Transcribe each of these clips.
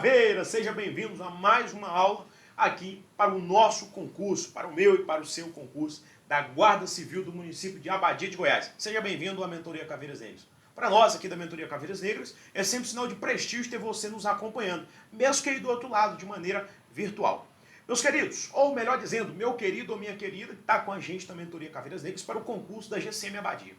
Caveira, sejam bem-vindos a mais uma aula aqui para o nosso concurso, para o meu e para o seu concurso da Guarda Civil do município de Abadia de Goiás. Seja bem-vindo à Mentoria Caveiras Negras. Para nós aqui da Mentoria Caveiras Negras, é sempre sinal de prestígio ter você nos acompanhando, mesmo que aí do outro lado, de maneira virtual. Meus queridos, ou melhor dizendo, meu querido ou minha querida, que está com a gente da Mentoria Caveiras Negras para o concurso da GCM Abadia.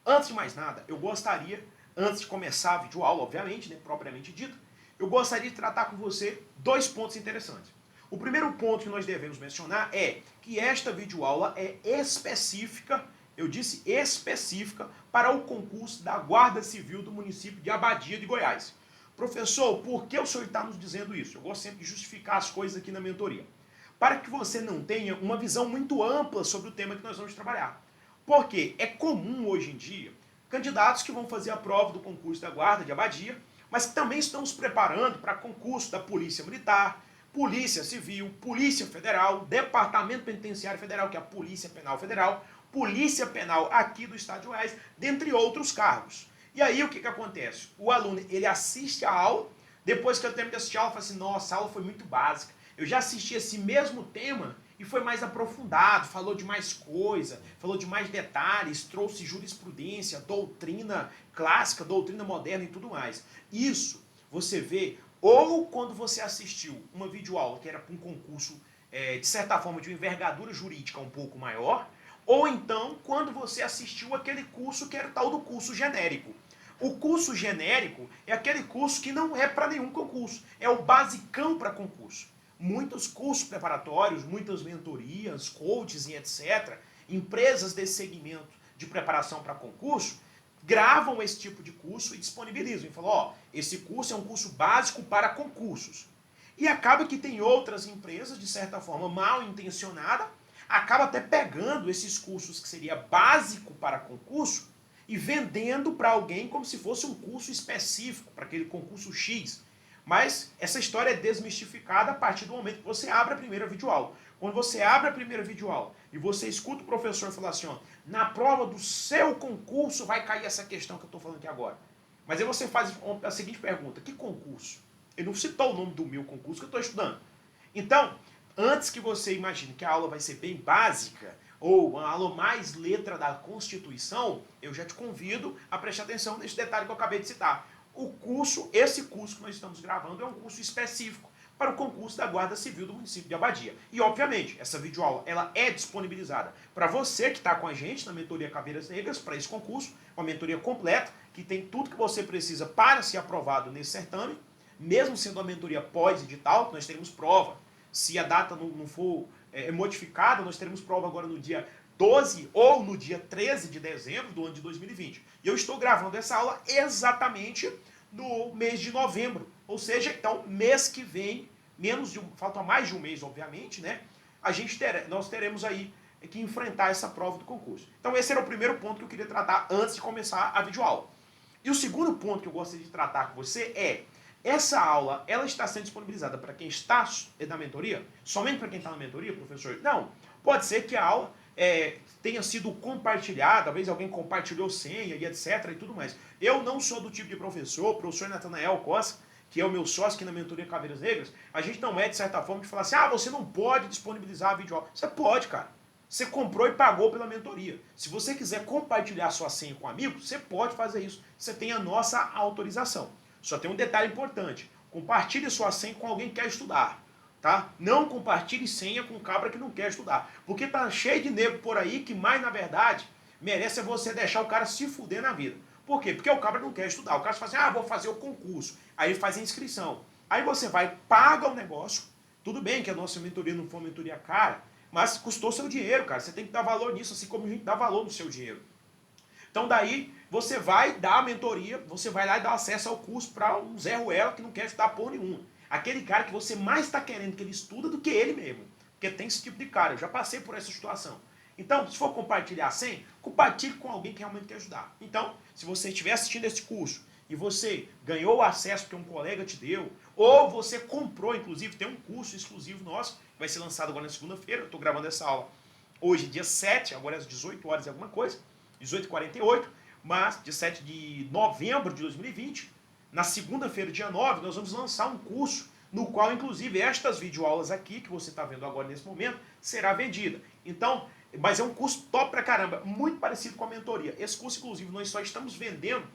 Antes de mais nada, eu gostaria, antes de começar a videoaula, obviamente, né, propriamente dita, eu gostaria de tratar com você dois pontos interessantes. O primeiro ponto que nós devemos mencionar é que esta videoaula é específica, eu disse específica, para o concurso da Guarda Civil do município de Abadia de Goiás. Professor, por que o senhor está nos dizendo isso? Eu gosto sempre de justificar as coisas aqui na mentoria. Para que você não tenha uma visão muito ampla sobre o tema que nós vamos trabalhar. Porque é comum hoje em dia candidatos que vão fazer a prova do concurso da Guarda de Abadia, mas que também estão se preparando para concurso da Polícia Militar, Polícia Civil, Polícia Federal, Departamento Penitenciário Federal, que é a Polícia Penal Federal, Polícia Penal aqui do Estado de Goiás, dentre outros cargos. E aí o que acontece? O aluno, ele assiste a aula, depois que eu termino de assistir a aula, fala assim, nossa, a aula foi muito básica. Eu já assisti esse mesmo tema e foi mais aprofundado, falou de mais coisa, falou de mais detalhes, trouxe jurisprudência, doutrina clássica, doutrina moderna e tudo mais. Isso você vê ou quando você assistiu uma videoaula que era para um concurso, de certa forma, de uma envergadura jurídica um pouco maior, ou então quando você assistiu aquele curso que era o tal do curso genérico. O curso genérico é aquele curso que não é para nenhum concurso, é o basicão para concurso. Muitos cursos preparatórios, muitas mentorias, coaches e etc., empresas desse segmento de preparação para concurso, gravam esse tipo de curso e disponibilizam. E falam, ó, esse curso é um curso básico para concursos. E acaba que tem outras empresas, de certa forma mal intencionada, acaba até pegando esses cursos que seria básico para concurso e vendendo para alguém como se fosse um curso específico para aquele concurso X. Mas essa história é desmistificada a partir do momento que você abre a primeira videoaula. Quando você abre a primeira videoaula e você escuta o professor falar assim, ó, na prova do seu concurso vai cair essa questão que eu estou falando aqui agora. Mas aí você faz a seguinte pergunta, que concurso? Ele não citou o nome do meu concurso que eu estou estudando. Então, antes que você imagine que a aula vai ser bem básica, ou uma aula mais letra da Constituição, eu já te convido a prestar atenção nesse detalhe que eu acabei de citar. Esse curso que nós estamos gravando é um curso específico para o concurso da Guarda Civil do município de Abadia. E, obviamente, essa videoaula ela é disponibilizada para você que está com a gente na Mentoria Caveiras Negras para esse concurso, uma mentoria completa, que tem tudo que você precisa para ser aprovado nesse certame, mesmo sendo uma mentoria pós-edital, nós teremos prova. Se a data não for modificada, nós teremos prova agora no dia 12 ou no dia 13 de dezembro do ano de 2020. E eu estou gravando essa aula exatamente no mês de novembro. Ou seja, então, mês que vem, falta mais de um mês, obviamente, né? Nós teremos aí que enfrentar essa prova do concurso. Então, esse era o primeiro ponto que eu queria tratar antes de começar a videoaula. E o segundo ponto que eu gostaria de tratar com você é, essa aula, ela está sendo disponibilizada para quem está na mentoria? Somente para quem está na mentoria, professor? Não. Pode ser que a aula tenha sido compartilhada, talvez alguém compartilhou senha e etc. e tudo mais. Eu não sou do tipo de professor, o professor Natanael Costa, que é o meu sócio aqui na Mentoria Caveiras Negras, a gente não é, de certa forma, de falar assim, você não pode disponibilizar a videoaula. Você pode, cara. Você comprou e pagou pela mentoria. Se você quiser compartilhar sua senha com amigos, você pode fazer isso. Você tem a nossa autorização. Só tem um detalhe importante. Compartilhe sua senha com alguém que quer estudar. Tá? Não compartilhe senha com um cabra que não quer estudar. Porque tá cheio de nego por aí que mais, na verdade, merece você deixar o cara se fuder na vida. Por quê? Porque o cabra não quer estudar. O cara fala assim, vou fazer o concurso. Aí ele faz a inscrição. Aí você vai, paga o negócio. Tudo bem que a nossa mentoria não foi uma mentoria cara, mas custou seu dinheiro, cara. Você tem que dar valor nisso, assim como a gente dá valor no seu dinheiro. Então daí, você vai dar a mentoria, você vai lá e dá acesso ao curso para um Zé Ruela que não quer estudar porra nenhuma. Aquele cara que você mais está querendo que ele estuda do que ele mesmo. Porque tem esse tipo de cara, eu já passei por essa situação. Então, se for compartilhar a senha, compartilhe com alguém que realmente quer ajudar. Então, se você estiver assistindo esse curso e você ganhou o acesso porque um colega te deu, ou você comprou, inclusive, tem um curso exclusivo nosso, que vai ser lançado agora na segunda-feira, eu estou gravando essa aula hoje, dia 7, agora às 18 horas e alguma coisa, 18h48, mas dia 7 de novembro de 2020, na segunda-feira, dia 9, nós vamos lançar um curso no qual, inclusive, estas videoaulas aqui, que você está vendo agora nesse momento, será vendida. Então, mas é um curso top pra caramba, muito parecido com a mentoria. Esse curso, inclusive, nós só estamos vendendo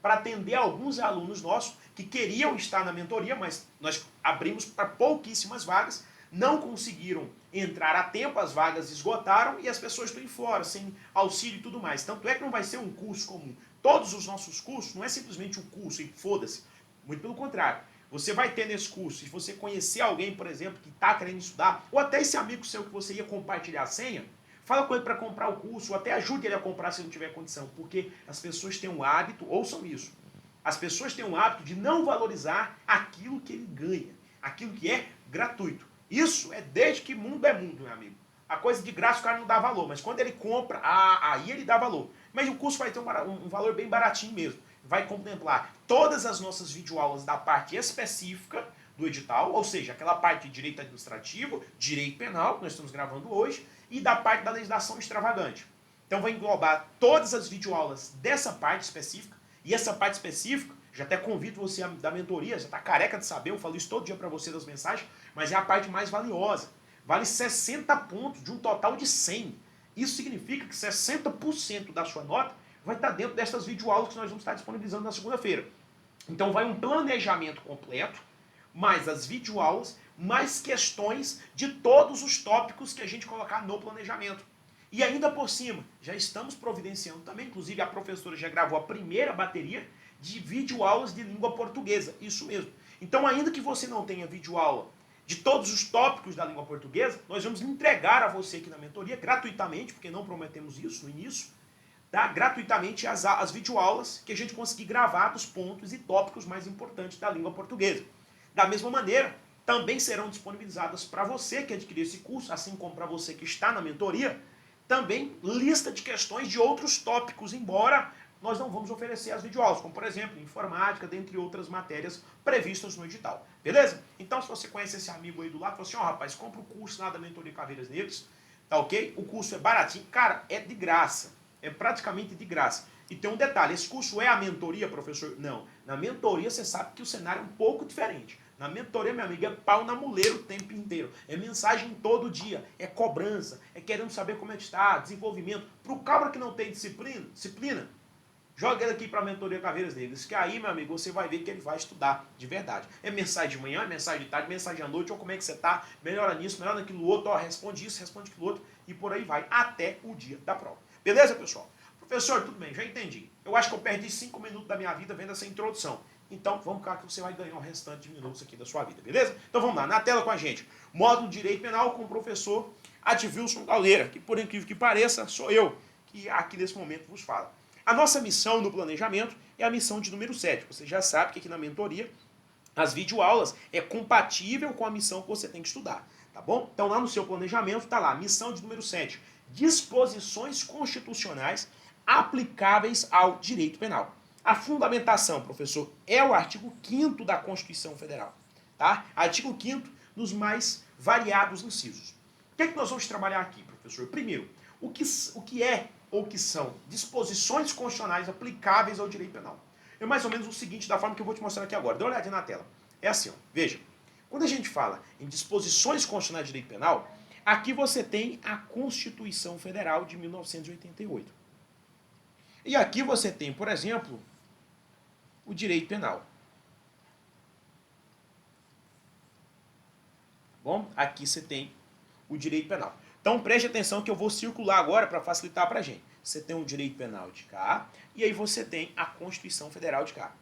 para atender alguns alunos nossos que queriam estar na mentoria, mas nós abrimos para pouquíssimas vagas, não conseguiram entrar a tempo, as vagas esgotaram e as pessoas estão fora, sem auxílio e tudo mais. Tanto é que não vai ser um curso comum. Todos os nossos cursos não é simplesmente um curso e foda-se. Muito pelo contrário. Você vai ter nesse curso, se você conhecer alguém, por exemplo, que está querendo estudar, ou até esse amigo seu que você ia compartilhar a senha, fala com ele para comprar o curso, ou até ajude ele a comprar se não tiver condição, porque as pessoas têm um hábito, ouçam isso, as pessoas têm um hábito de não valorizar aquilo que ele ganha, aquilo que é gratuito. Isso é desde que mundo é mundo, meu amigo. A coisa de graça o cara não dá valor, mas quando ele compra, aí ele dá valor. Mas o curso vai ter um valor bem baratinho mesmo. Vai contemplar todas as nossas videoaulas da parte específica do edital, ou seja, aquela parte de direito administrativo, direito penal, que nós estamos gravando hoje, e da parte da legislação extravagante. Então vai englobar todas as videoaulas dessa parte específica, e essa parte específica, já até convido você da mentoria, já está careca de saber, eu falo isso todo dia para você das mensagens, mas é a parte mais valiosa. Vale 60 pontos de um total de 100. Isso significa que 60% da sua nota vai estar dentro dessas videoaulas que nós vamos estar disponibilizando na segunda-feira. Então vai um planejamento completo, mais as videoaulas, mais questões de todos os tópicos que a gente colocar no planejamento. E ainda por cima, já estamos providenciando também, inclusive a professora já gravou a primeira bateria de videoaulas de língua portuguesa, isso mesmo. Então ainda que você não tenha videoaula de todos os tópicos da língua portuguesa, nós vamos entregar a você aqui na mentoria, gratuitamente, porque não prometemos isso no início, tá? Gratuitamente as videoaulas que a gente conseguir gravar dos pontos e tópicos mais importantes da língua portuguesa. Da mesma maneira, também serão disponibilizadas para você que adquirir esse curso, assim como para você que está na mentoria, também lista de questões de outros tópicos, embora nós não vamos oferecer as videoaulas, como por exemplo, informática, dentre outras matérias previstas no edital. Beleza? Então se você conhece esse amigo aí do lado, fala assim, ó rapaz, compra o curso lá da Mentoria Caveiras Negras, tá ok? O curso é baratinho, cara, é de graça, é praticamente de graça. E tem um detalhe, esse curso é a mentoria, professor? Não, na mentoria você sabe que o cenário é um pouco diferente. Na mentoria, meu amigo, é pau na muleira o tempo inteiro. É mensagem todo dia, é cobrança, é querendo saber como é que está, desenvolvimento. Para o cabra que não tem disciplina, joga ele aqui para a Mentoria Caveiras Negras, que aí, meu amigo, você vai ver que ele vai estudar de verdade. É mensagem de manhã, é mensagem de tarde, mensagem à noite, ou como é que você está, melhora nisso, melhora naquilo outro, ó, responde isso, responde aquilo outro, e por aí vai, até o dia da prova. Beleza, pessoal? Professor, tudo bem, já entendi. Eu acho que eu perdi 5 minutos da minha vida vendo essa introdução. Então, vamos cá que você vai ganhar o restante de minutos aqui da sua vida, beleza? Então vamos lá, na tela com a gente. Módulo de Direito Penal com o professor Advilson Galdeira, que por incrível que pareça, sou eu que aqui nesse momento vos falo. A nossa missão no planejamento é a missão de número 7. Você já sabe que aqui na mentoria, as videoaulas é compatível com a missão que você tem que estudar, tá bom? Então lá no seu planejamento está lá, missão de número 7, disposições constitucionais aplicáveis ao direito penal. A fundamentação, professor, é o artigo 5º da Constituição Federal, tá? Artigo 5º nos mais variados incisos. O que é que nós vamos trabalhar aqui, professor? Primeiro, o que é ou que são disposições constitucionais aplicáveis ao direito penal. É mais ou menos o seguinte, da forma que eu vou te mostrar aqui agora. Dá uma olhadinha na tela. É assim, ó. Veja. Quando a gente fala em disposições constitucionais de direito penal, aqui você tem a Constituição Federal de 1988. E aqui você tem, por exemplo, o direito penal. Bom, aqui você tem o direito penal. Então preste atenção que eu vou circular agora para facilitar para a gente. Você tem o direito penal de cá e aí você tem a Constituição Federal de cá.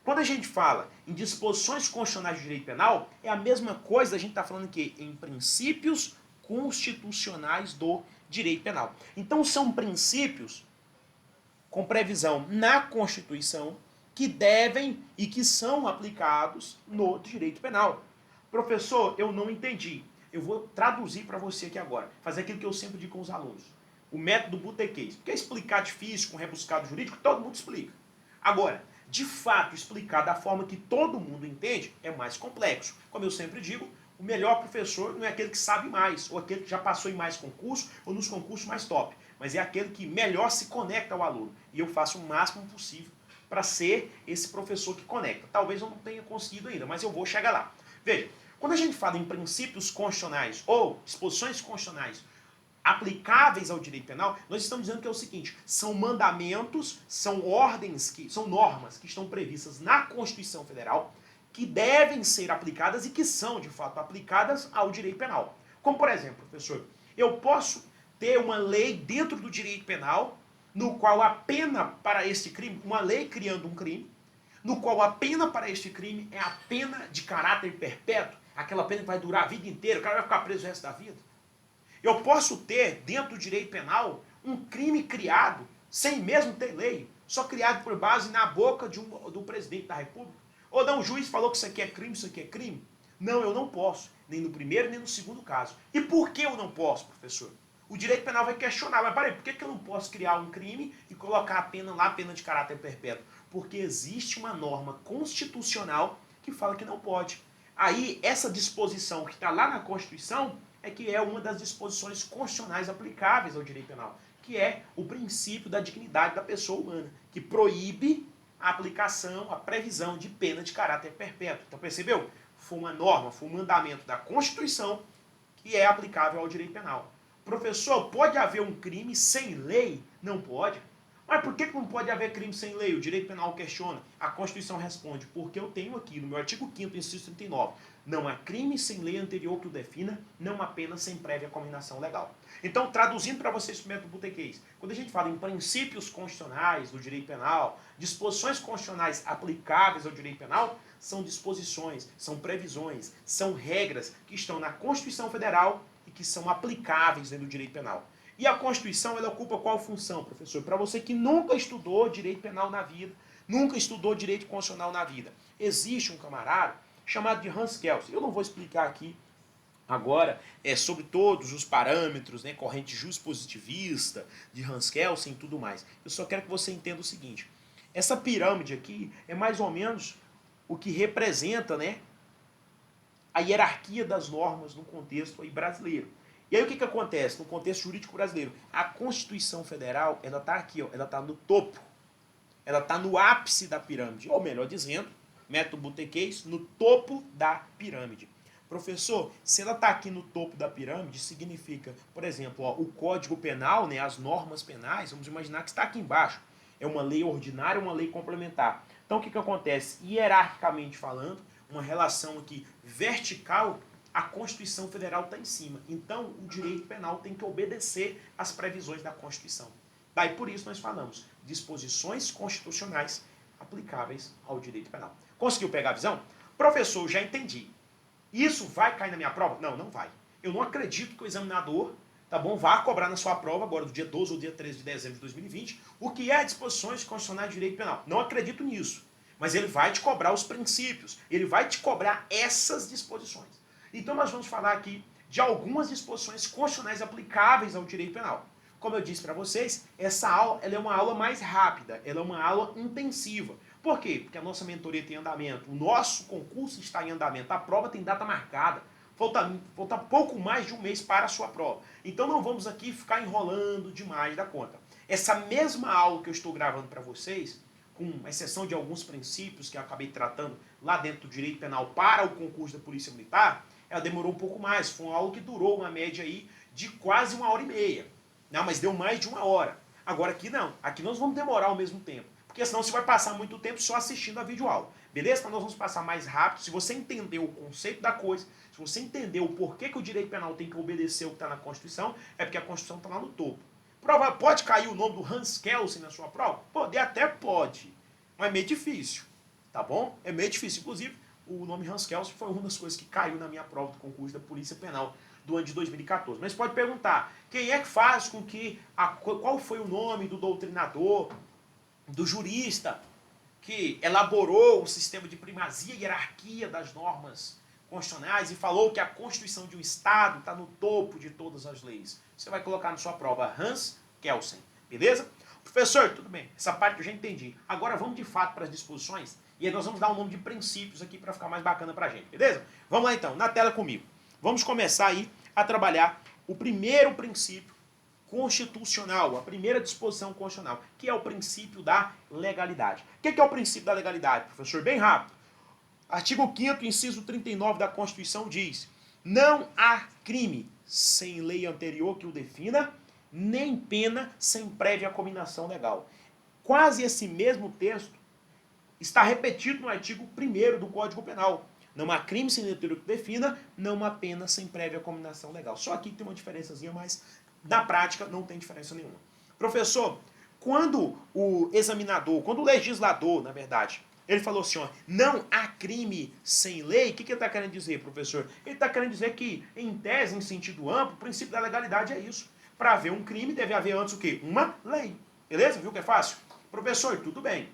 Quando a gente fala em disposições constitucionais de direito penal, é a mesma coisa, a gente está falando aqui em princípios constitucionais do direito penal. Então são princípios com previsão na Constituição que devem e que são aplicados no direito penal. Professor, eu não entendi. Eu vou traduzir para você aqui agora, fazer aquilo que eu sempre digo com os alunos. O método botequês. Porque explicar difícil com rebuscado jurídico, todo mundo explica. Agora, de fato, explicar da forma que todo mundo entende é mais complexo. Como eu sempre digo, o melhor professor não é aquele que sabe mais, ou aquele que já passou em mais concursos, ou nos concursos mais top, mas é aquele que melhor se conecta ao aluno. E eu faço o máximo possível para ser esse professor que conecta. Talvez eu não tenha conseguido ainda, mas eu vou chegar lá. Veja, quando a gente fala em princípios constitucionais ou disposições constitucionais aplicáveis ao direito penal, nós estamos dizendo que é o seguinte, são mandamentos, são ordens, são normas que estão previstas na Constituição Federal, que devem ser aplicadas e que são, de fato, aplicadas ao direito penal. Como, por exemplo, professor, eu posso ter uma lei dentro do direito penal, no qual a pena para este crime, uma lei criando um crime, no qual a pena para este crime é a pena de caráter perpétuo, aquela pena que vai durar a vida inteira, o cara vai ficar preso o resto da vida. Eu posso ter, dentro do direito penal, um crime criado, sem mesmo ter lei, só criado por base na boca do presidente da República. Ou não, o juiz falou que isso aqui é crime, isso aqui é crime. Não, eu não posso, nem no primeiro nem no segundo caso. E por que eu não posso, professor? O direito penal vai questionar, mas peraí, por que eu não posso criar um crime e colocar a pena lá, a pena de caráter perpétuo? Porque existe uma norma constitucional que fala que não pode. Aí, essa disposição que está lá na Constituição é que é uma das disposições constitucionais aplicáveis ao direito penal, que é o princípio da dignidade da pessoa humana, que proíbe a aplicação, a previsão de pena de caráter perpétuo. Então, percebeu? Foi uma norma, foi um mandamento da Constituição que é aplicável ao direito penal. Professor, pode haver um crime sem lei? Não pode. Mas por que não pode haver crime sem lei? O direito penal questiona. A Constituição responde, porque eu tenho aqui, no meu artigo 5º, inciso 39, não há crime sem lei anterior que o defina, não há pena sem prévia combinação legal. Então, traduzindo para vocês o método Butequês, quando a gente fala em princípios constitucionais do direito penal, disposições constitucionais aplicáveis ao direito penal, são disposições, são previsões, são regras que estão na Constituição Federal e que são aplicáveis dentro do direito penal. E a Constituição, ela ocupa qual função, professor? Para você que nunca estudou direito penal na vida, nunca estudou direito constitucional na vida. Existe um camarada chamado de Hans Kelsen. Eu não vou explicar aqui agora sobre todos os parâmetros, né, corrente juspositivista de Hans Kelsen e tudo mais. Eu só quero que você entenda o seguinte. Essa pirâmide aqui é mais ou menos o que representa, né, a hierarquia das normas no contexto aí brasileiro. E aí o que acontece no contexto jurídico brasileiro? A Constituição Federal, ela está aqui, ó, ela está no topo. Ela está no ápice da pirâmide. Ou melhor dizendo, método Butequês, no topo da pirâmide. Professor, se ela está aqui no topo da pirâmide, significa, por exemplo, ó, o Código Penal, né, as normas penais, vamos imaginar que está aqui embaixo. É uma lei ordinária, uma lei complementar. Então o que acontece? Hierarquicamente falando, uma relação aqui vertical, a Constituição Federal está em cima. Então, o direito penal tem que obedecer às previsões da Constituição. Daí, por isso, nós falamos disposições constitucionais aplicáveis ao direito penal. Conseguiu pegar a visão? Professor, já entendi. Isso vai cair na minha prova? Não, não vai. Eu não acredito que o examinador, tá bom, vá cobrar na sua prova, agora do dia 12 ou dia 13 de dezembro de 2020, o que é disposições constitucionais de direito penal. Não acredito nisso. Mas ele vai te cobrar os princípios. Ele vai te cobrar essas disposições. Então nós vamos falar aqui de algumas disposições constitucionais aplicáveis ao direito penal. Como eu disse para vocês, essa aula ela é uma aula mais rápida, ela é uma aula intensiva. Por quê? Porque a nossa mentoria tem andamento, o nosso concurso está em andamento, a prova tem data marcada, falta pouco mais de um mês para a sua prova. Então não vamos aqui ficar enrolando demais da conta. Essa mesma aula que eu estou gravando para vocês, com exceção de alguns princípios que eu acabei tratando lá dentro do direito penal para o concurso da Polícia Militar, ela demorou um pouco mais, foi uma aula que durou uma média aí de quase 1h30. Não, mas deu mais de 1 hora. Agora aqui não, aqui nós vamos demorar ao mesmo tempo, porque senão você vai passar muito tempo só assistindo a videoaula. Beleza? Então nós vamos passar mais rápido, se você entender o conceito da coisa, se você entender o porquê que o direito penal tem que obedecer o que está na Constituição, é porque a Constituição está lá no topo. Prova, pode cair o nome do Hans Kelsen na sua prova? Poder até pode, mas é meio difícil, tá bom? É meio difícil, inclusive o nome Hans Kelsen foi uma das coisas que caiu na minha prova do concurso da Polícia Penal do ano de 2014. Mas pode perguntar, quem é que faz com que, qual foi o nome do doutrinador, do jurista, que elaborou o sistema de primazia e hierarquia das normas constitucionais e falou que a Constituição de um Estado está no topo de todas as leis? Você vai colocar na sua prova Hans Kelsen, beleza? Professor, tudo bem, essa parte eu já entendi. Agora vamos de fato para as disposições e aí nós vamos dar um nome de princípios aqui para ficar mais bacana para a gente, beleza? Vamos lá então, na tela comigo. Vamos começar aí a trabalhar o primeiro princípio constitucional, a primeira disposição constitucional, que é o princípio da legalidade. O que é o princípio da legalidade, professor? Bem rápido. Artigo 5º, inciso 39 da Constituição diz: não há crime sem lei anterior que o defina, nem pena sem prévia cominação legal. Quase esse mesmo texto está repetido no artigo 1º do Código Penal. Não há crime sem lei anterior que o defina, não há pena sem prévia cominação legal. Só aqui tem uma diferençazinha, mas na prática não tem diferença nenhuma. Professor, quando o examinador, quando o legislador, na verdade, ele falou assim, ó, não há crime sem lei, o que ele está querendo dizer, professor? Ele está querendo dizer que, em tese, em sentido amplo, o princípio da legalidade é isso. Para haver um crime, deve haver antes o quê? Uma lei. Beleza? Viu que é fácil? Professor, tudo bem.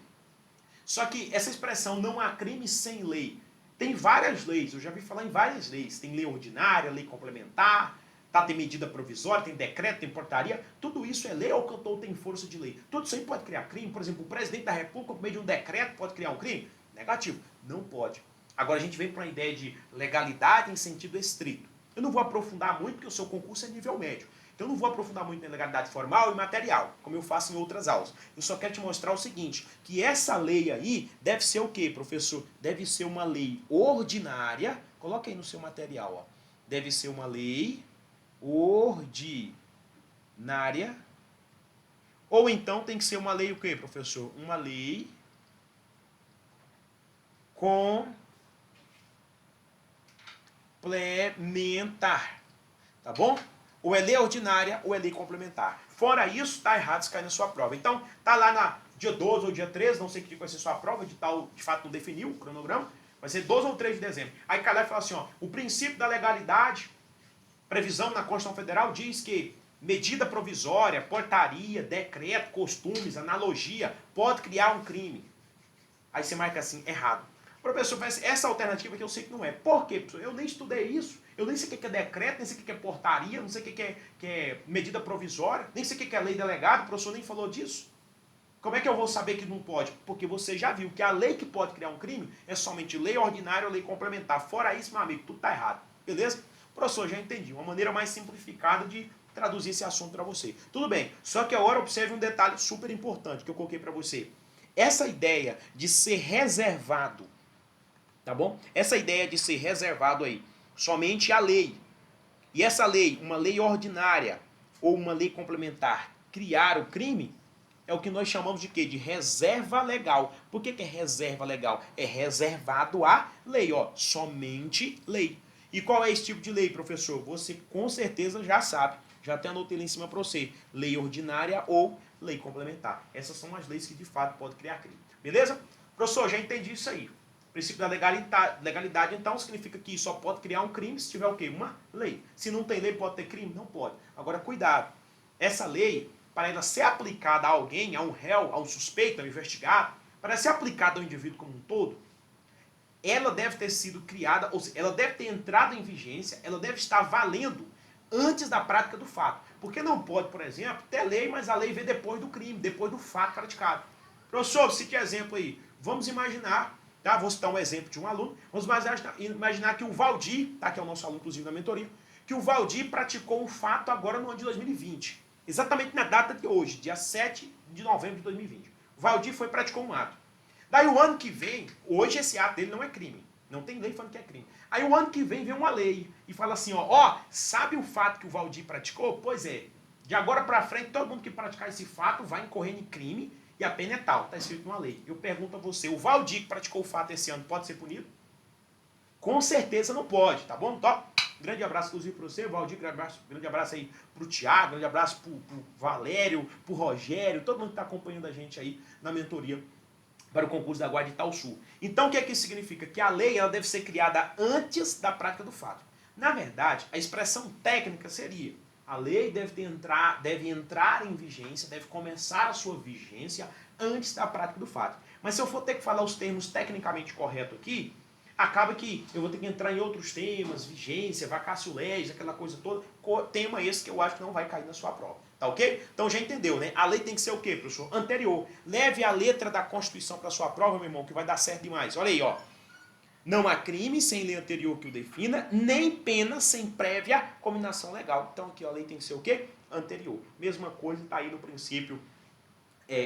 Só que essa expressão, não há crime sem lei, tem várias leis, eu já vi falar em várias leis. Tem lei ordinária, lei complementar, tá, tem medida provisória, tem decreto, tem portaria. Tudo isso é lei ou tem força de lei? Tudo isso aí pode criar crime. Por exemplo, o presidente da República, por meio de um decreto, pode criar um crime? Negativo. Não pode. Agora a gente vem para uma ideia de legalidade em sentido estrito. Eu não vou aprofundar muito, porque o seu concurso é nível médio. Então eu não vou aprofundar muito na legalidade formal e material, como eu faço em outras aulas. Eu só quero te mostrar o seguinte, que essa lei aí deve ser o quê, professor? Deve ser uma lei ordinária, coloca aí no seu material, ó. Deve ser uma lei ordinária, ou então tem que ser uma lei o quê, professor? Uma lei complementar, tá bom? Ou é lei ordinária ou é lei complementar. Fora isso, tá errado se cair na sua prova. Então, tá lá na dia 12 ou dia 13, não sei que dia vai ser sua prova, de fato não definiu o cronograma, vai ser 12 ou 13 de dezembro. Aí cai lá e fala assim, ó, o princípio da legalidade, previsão na Constituição Federal diz que medida provisória, portaria, decreto, costumes, analogia, pode criar um crime. Aí você marca assim, errado. Professor, essa alternativa que eu sei que não é. Por quê, professor? Eu nem estudei isso. Eu nem sei o que é decreto, nem sei o que é portaria, não sei o que é medida provisória, nem sei o que é lei delegada, o professor nem falou disso. Como é que eu vou saber que não pode? Porque você já viu que a lei que pode criar um crime é somente lei ordinária ou lei complementar. Fora isso, meu amigo, tudo está errado. Beleza? Professor, já entendi. Uma maneira mais simplificada de traduzir esse assunto para você. Tudo bem. Só que agora observe um detalhe super importante que eu coloquei para você. Essa ideia de ser reservado, tá bom? Essa ideia de ser reservado aí, somente a lei. E essa lei, uma lei ordinária ou uma lei complementar, criar o crime, é o que nós chamamos de quê? De reserva legal. Por que é reserva legal? É reservado à lei, ó, somente lei. E qual é esse tipo de lei, professor? Você com certeza já sabe, já até anotei lá em cima para você. Lei ordinária ou lei complementar. Essas são as leis que de fato podem criar crime. Beleza? Professor, já entendi isso aí. O princípio da legalidade, então, significa que só pode criar um crime se tiver o quê? Uma lei. Se não tem lei, pode ter crime? Não pode. Agora, cuidado. Essa lei, para ela ser aplicada a alguém, a um réu, a um suspeito, a um investigado, para ser aplicada ao indivíduo como um todo, ela deve ter sido criada, ou seja, ela deve ter entrado em vigência, ela deve estar valendo antes da prática do fato. Porque não pode, por exemplo, ter lei, mas a lei vem depois do crime, depois do fato praticado. Professor, cite exemplo aí. Vamos imaginar, tá? Vou citar um exemplo de um aluno. Vamos imaginar que o Valdir, tá? Que é o nosso aluno, inclusive, na mentoria, que o Valdir praticou um fato agora no ano de 2020. Exatamente na data de hoje, dia 7 de novembro de 2020. O Valdir foi e praticou um ato. Daí o ano que vem, hoje esse ato dele não é crime. Não tem lei falando que é crime. Aí o ano que vem uma lei e fala assim, ó, sabe o fato que o Valdir praticou? Pois é, de agora pra frente, todo mundo que praticar esse fato vai incorrer em crime e a pena é tal. Está escrito numa lei. Eu pergunto a você, o Valdir que praticou o fato esse ano pode ser punido? Com certeza não pode, tá bom? Então, grande abraço, inclusive, para você, Valdir, grande abraço aí pro Thiago, grande abraço pro Valério, pro Rogério, todo mundo que está acompanhando a gente aí na mentoria para o concurso da Guarda de Itaúsu. Então, o que é que isso significa? Que a lei ela deve ser criada antes da prática do fato. Na verdade, a expressão técnica seria: a lei deve entrar em vigência, deve começar a sua vigência antes da prática do fato. Mas se eu for ter que falar os termos tecnicamente corretos aqui, acaba que eu vou ter que entrar em outros temas, vigência, vacatio legis, aquela coisa toda, tema esse que eu acho que não vai cair na sua prova. Tá ok? Então já entendeu, né? A lei tem que ser o quê, professor? Anterior. Leve a letra da Constituição para sua prova, meu irmão, que vai dar certo demais. Olha aí, ó. Não há crime sem lei anterior que o defina, nem pena sem prévia cominação legal. Então aqui ó, a lei tem que ser o quê? anterior. Mesma coisa está aí no princípio,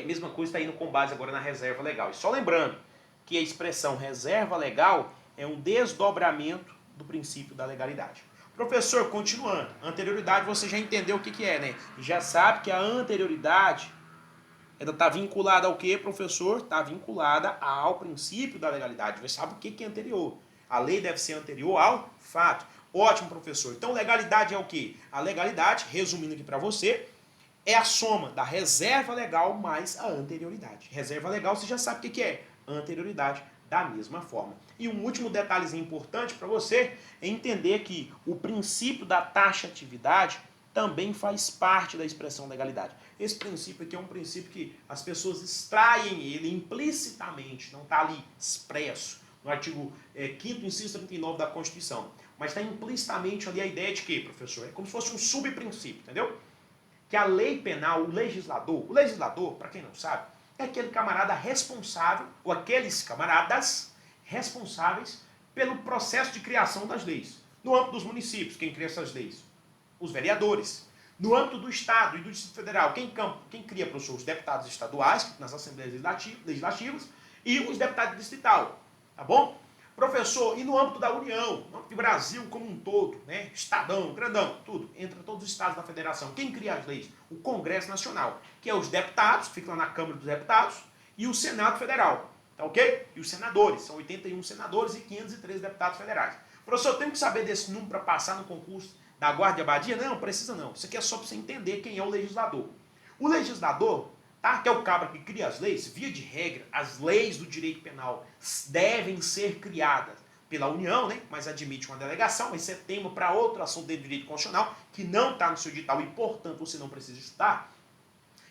mesma coisa está indo com base agora na reserva legal. E só lembrando que a expressão reserva legal é um desdobramento do princípio da legalidade. Professor, continuando, anterioridade você já entendeu o que é, né? Já sabe que a anterioridade ela está vinculada ao que, professor? Está vinculada ao princípio da legalidade. Você sabe o que é anterior. A lei deve ser anterior ao fato. Ótimo, professor. Então, legalidade é o quê? A legalidade, resumindo aqui para você, é a soma da reserva legal mais a anterioridade. Reserva legal, você já sabe o que é. Anterioridade, da mesma forma. E um último detalhezinho importante para você é entender que o princípio da taxatividade também faz parte da expressão legalidade. Esse princípio aqui é um princípio que as pessoas extraem ele implicitamente, não está ali expresso no artigo 5º, inciso 39 da Constituição. Mas está implicitamente ali a ideia de que, professor? É como se fosse um subprincípio, entendeu? Que a lei penal, o legislador, para quem não sabe, é aquele camarada responsável, ou aqueles camaradas responsáveis pelo processo de criação das leis. No âmbito dos municípios, quem cria essas leis? Os vereadores. No âmbito do Estado e do Distrito Federal, quem cria, professor? Os deputados estaduais, nas Assembleias Legislativas, e os deputados distrital. Tá bom? Professor, e no âmbito da União, no âmbito do Brasil como um todo, né? Estadão, grandão, tudo, entra todos os estados da federação. Quem cria as leis? O Congresso Nacional, que é os deputados, que ficam lá na Câmara dos Deputados, e o Senado Federal, tá ok? E os senadores, são 81 senadores e 513 deputados federais. Professor, eu tenho que saber desse número para passar no concurso da Guarda de Abadia? Não, precisa não. Isso aqui é só para você entender quem é o legislador. O legislador, tá? Que é o cabra que cria as leis, via de regra, as leis do direito penal devem ser criadas pela União, né? Mas admite uma delegação, esse é tema para outro assunto de direito constitucional, que não está no seu edital e, portanto, você não precisa estudar.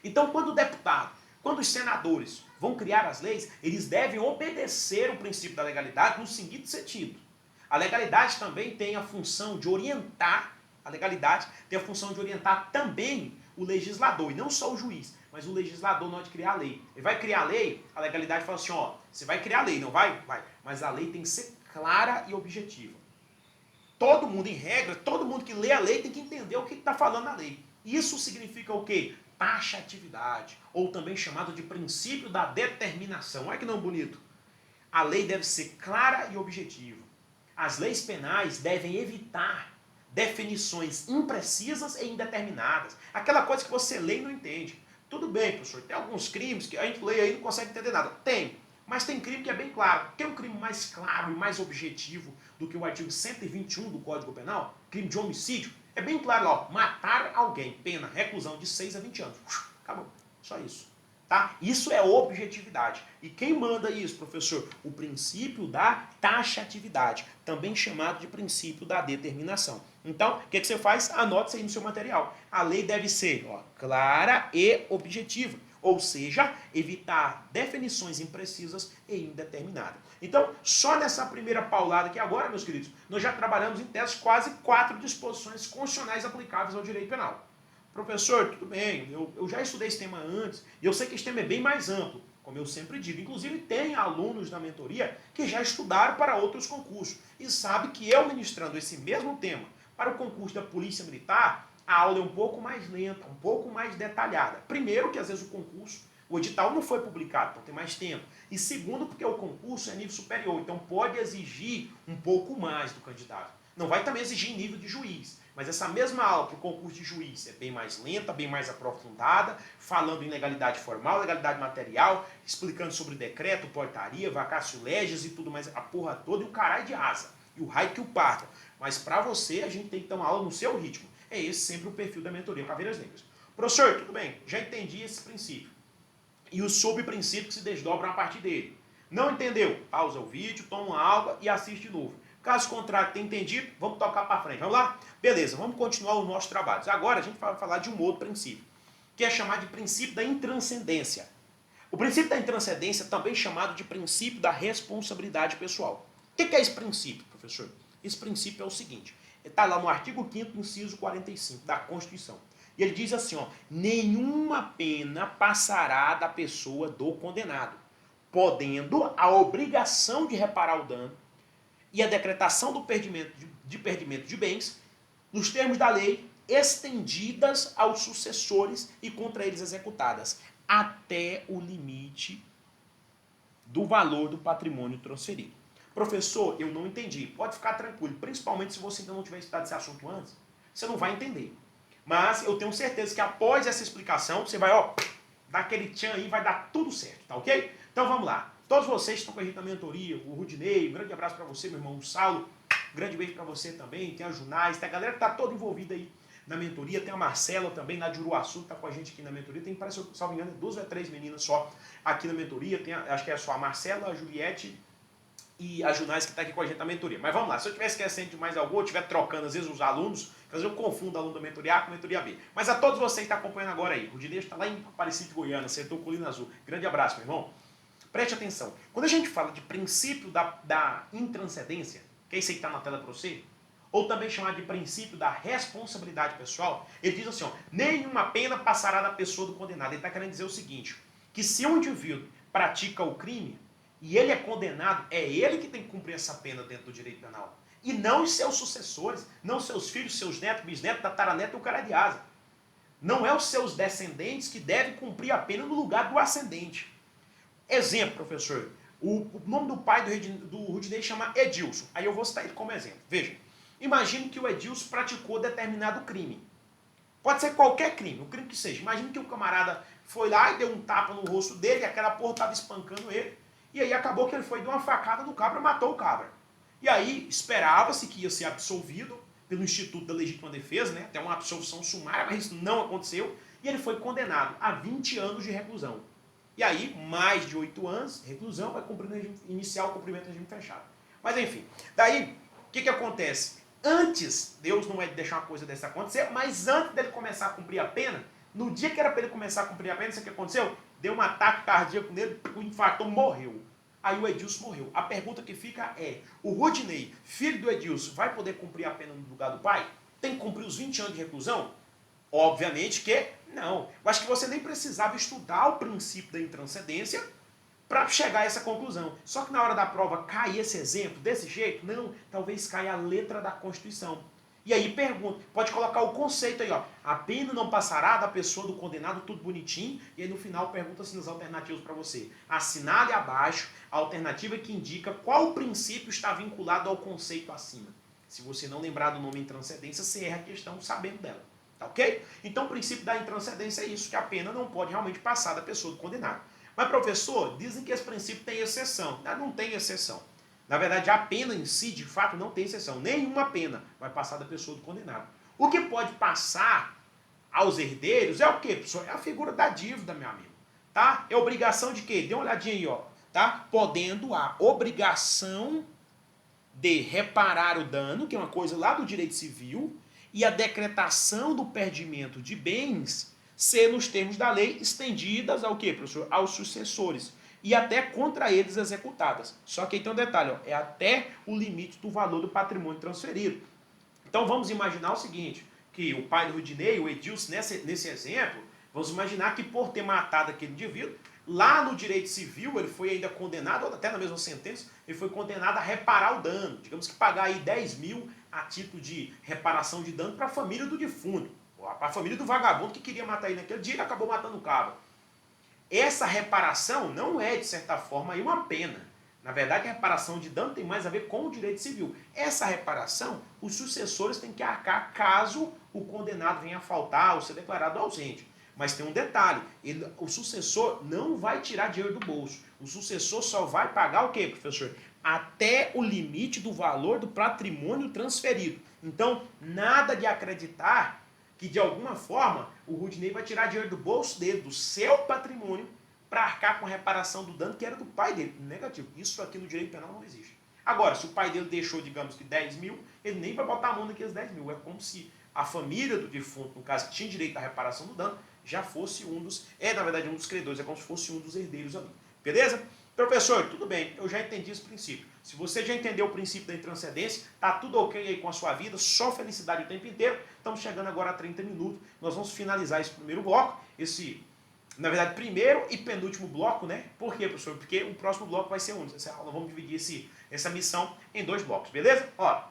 Então, quando o deputado, quando os senadores vão criar as leis, eles devem obedecer o princípio da legalidade no seguinte sentido. A legalidade também tem a função de orientar, também o legislador, e não só o juiz, mas o legislador na hora de criar a lei. Ele vai criar a lei, a legalidade fala assim, ó, você vai criar a lei, não vai? Vai. Mas a lei tem que ser clara e objetiva. Todo mundo, em regra, todo mundo que lê a lei tem que entender o que está falando na lei. Isso significa o quê? Taxatividade, ou também chamado de princípio da determinação. Olha que não bonito. A lei deve ser clara e objetiva. As leis penais devem evitar definições imprecisas e indeterminadas. Aquela coisa que você lê e não entende. Tudo bem, professor, tem alguns crimes que a gente lê aí e não consegue entender nada. Tem, mas tem crime que é bem claro. Tem um crime mais claro e mais objetivo do que o artigo 121 do Código Penal? Crime de homicídio. É bem claro lá, ó, matar alguém, pena, reclusão de 6 a 20 anos. Acabou, só isso. Tá? Isso é objetividade. E quem manda isso, professor? O princípio da taxatividade, também chamado de princípio da determinação. Então, o que você faz? Anote isso aí no seu material. A lei deve ser, ó, clara e objetiva, ou seja, evitar definições imprecisas e indeterminadas. Então, só nessa primeira paulada aqui agora, meus queridos, nós já trabalhamos em tese quase 4 disposições constitucionais aplicáveis ao direito penal. Professor, tudo bem, eu já estudei esse tema antes, e eu sei que esse tema é bem mais amplo, como eu sempre digo. Inclusive, tem alunos da mentoria que já estudaram para outros concursos, e sabe que eu ministrando esse mesmo tema para o concurso da Polícia Militar, a aula é um pouco mais lenta, um pouco mais detalhada. Primeiro, que às vezes o edital não foi publicado, então tem mais tempo. E segundo, porque o concurso é nível superior, então pode exigir um pouco mais do candidato. Não vai também exigir em nível de juiz. Mas essa mesma aula para o concurso de juiz é bem mais lenta, bem mais aprofundada, falando em legalidade formal, legalidade material, explicando sobre decreto, portaria, vacácio legis e tudo mais, a porra toda e o caralho de asa. E o raio que o parta. Mas para você, a gente tem que ter uma aula no seu ritmo. É esse sempre o perfil da mentoria Caveiras Negras. Professor, tudo bem, já entendi esse princípio. E os subprincípios que se desdobram a partir dele. Não entendeu? Pausa o vídeo, toma uma aula e assiste de novo. Caso contrário, tenha entendido, vamos tocar para frente. Vamos lá? Beleza, vamos continuar os nossos trabalhos. Agora a gente vai falar de um outro princípio, que é chamado de princípio da intranscendência. O princípio da intranscendência é também chamado de princípio da responsabilidade pessoal. O que é esse princípio, professor? Esse princípio é o seguinte, está lá no artigo 5º, inciso 45 da Constituição. E ele diz assim, ó, nenhuma pena passará da pessoa do condenado, podendo a obrigação de reparar o dano e a decretação do perdimento de bens, nos termos da lei, estendidas aos sucessores e contra eles executadas, até o limite do valor do patrimônio transferido. Professor, eu não entendi. Pode ficar tranquilo, principalmente se você ainda não tiver estudado esse assunto antes, você não vai entender. Mas eu tenho certeza que após essa explicação, você vai, ó, dar aquele tchan aí, vai dar tudo certo, tá ok? Então vamos lá. Todos vocês que estão com a gente na mentoria, o Rudinei, um grande abraço para você, meu irmão, o Saulo, um grande beijo para você também, tem a Junais, tem a galera que está toda envolvida aí na mentoria, tem a Marcela também, lá de Uruaçu, que está com a gente aqui na mentoria, tem, parece, se não me engano, 2 ou 3 meninas só aqui na mentoria, tem acho que é só a Marcela, a Juliette e a Junais que está aqui com a gente na mentoria. Mas vamos lá, se eu estiver esquecendo de mais algum, ou estiver trocando às vezes os alunos, às vezes eu confundo o aluno da mentoria A com a mentoria B. Mas a todos vocês que estão acompanhando agora aí, o Dinei está lá em Aparecida de Goiânia, setor Colina Azul. Grande abraço, meu irmão. Preste atenção. Quando a gente fala de princípio da intranscendência, que é isso aí que está na tela para você, ou também chamado de princípio da responsabilidade pessoal, ele diz assim, ó, nenhuma pena passará da pessoa do condenado. Ele está querendo dizer o seguinte, que se um indivíduo pratica o crime e ele é condenado, é ele que tem que cumprir essa pena dentro do direito penal. E não os seus sucessores, não seus filhos, seus netos, bisnetos, tataraneto e o cara de asa. Não é os seus descendentes que devem cumprir a pena no lugar do ascendente. Exemplo, professor, o nome do pai do Rudinei chama Edilson. Aí eu vou citar ele como exemplo. Veja, imagine que o Edilson praticou determinado crime. Pode ser qualquer crime, o crime que seja. Imagine que o camarada foi lá e deu um tapa no rosto dele, e aquela porra estava espancando ele, e aí acabou que ele foi e deu uma facada no cabra e matou o cabra. E aí esperava-se que ia ser absolvido pelo Instituto da Legítima Defesa, né? Até uma absolvição sumária, mas isso não aconteceu, e ele foi condenado a 20 anos de reclusão. E aí, mais de 8 anos, reclusão, vai cumprir no regime inicial, cumprimento do regime fechado. Mas enfim, daí, o que acontece? Antes, Deus não é de deixar uma coisa dessa acontecer, mas antes dele começar a cumprir a pena, no dia que era para ele começar a cumprir a pena, sabe o que aconteceu? Deu um ataque cardíaco nele, o infartou, morreu. Aí o Edilson morreu. A pergunta que fica é, o Rudinei, filho do Edilson, vai poder cumprir a pena no lugar do pai? Tem que cumprir os 20 anos de reclusão? Obviamente que não. Eu acho que você nem precisava estudar o princípio da intranscendência para chegar a essa conclusão. Só que na hora da prova cai esse exemplo desse jeito? Não, talvez caia a letra da Constituição. E aí pergunta, pode colocar o conceito aí, ó, a pena não passará da pessoa do condenado, tudo bonitinho, e aí no final pergunta assim as alternativas para você. Assinale abaixo a alternativa que indica qual princípio está vinculado ao conceito acima. Se você não lembrar do nome intranscendência, você erra a questão sabendo dela. Tá ok? Então o princípio da intranscendência é isso, que a pena não pode realmente passar da pessoa do condenado. Mas, professor, dizem que esse princípio tem exceção. Não tem exceção. Na verdade, a pena em si, de fato, não tem exceção. Nenhuma pena vai passar da pessoa do condenado. O que pode passar aos herdeiros é o quê, professor? É a figura da dívida, meu amigo. Tá? É obrigação de quê? Dê uma olhadinha aí, ó. Tá? Podendo a obrigação de reparar o dano, que é uma coisa lá do direito civil, e a decretação do perdimento de bens ser, nos termos da lei, estendidas ao quê, professor? Aos sucessores. E até contra eles executadas. Só que aí tem um detalhe, ó, é até o limite do valor do patrimônio transferido. Então vamos imaginar o seguinte, que o pai do Rudinei, o Edilson, nesse exemplo, vamos imaginar que por ter matado aquele indivíduo, lá no direito civil ele foi ainda condenado, ou até na mesma sentença, ele foi condenado a reparar o dano. Digamos que pagar aí 10 mil a título de reparação de dano para a família do defunto. Para a família do vagabundo que queria matar ele naquele dia, ele acabou matando o cabra. Essa reparação não é, de certa forma, aí uma pena. Na verdade, a reparação de dano tem mais a ver com o direito civil. Essa reparação, os sucessores têm que arcar caso o condenado venha a faltar ou ser declarado ausente. Mas tem um detalhe, o sucessor não vai tirar dinheiro do bolso. O sucessor só vai pagar o quê, professor? Até o limite do valor do patrimônio transferido. Então, nada de acreditar que de alguma forma o Rudinei vai tirar dinheiro do bolso dele, do seu patrimônio, para arcar com a reparação do dano que era do pai dele. Negativo. Isso aqui no direito penal não existe. Agora, se o pai dele deixou, digamos que 10 mil, ele nem vai botar a mão naqueles 10 mil. É como se a família do defunto, no caso, que tinha direito à reparação do dano, já fosse um dos, na verdade, um dos credores, é como se fosse um dos herdeiros ali. Beleza? Professor, tudo bem, eu já entendi esse princípio. Se você já entendeu o princípio da intranscendência, tá tudo ok aí com a sua vida, só felicidade o tempo inteiro. Estamos chegando agora a 30 minutos. Nós vamos finalizar esse primeiro bloco, na verdade, primeiro e penúltimo bloco, né? Por quê, professor? Porque o próximo bloco vai ser único. Nós vamos dividir essa missão em 2 blocos, beleza? Ó,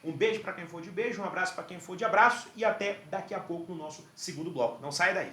Um beijo para quem for de beijo, um abraço para quem for de abraço e até daqui a pouco no nosso segundo bloco. Não saia daí.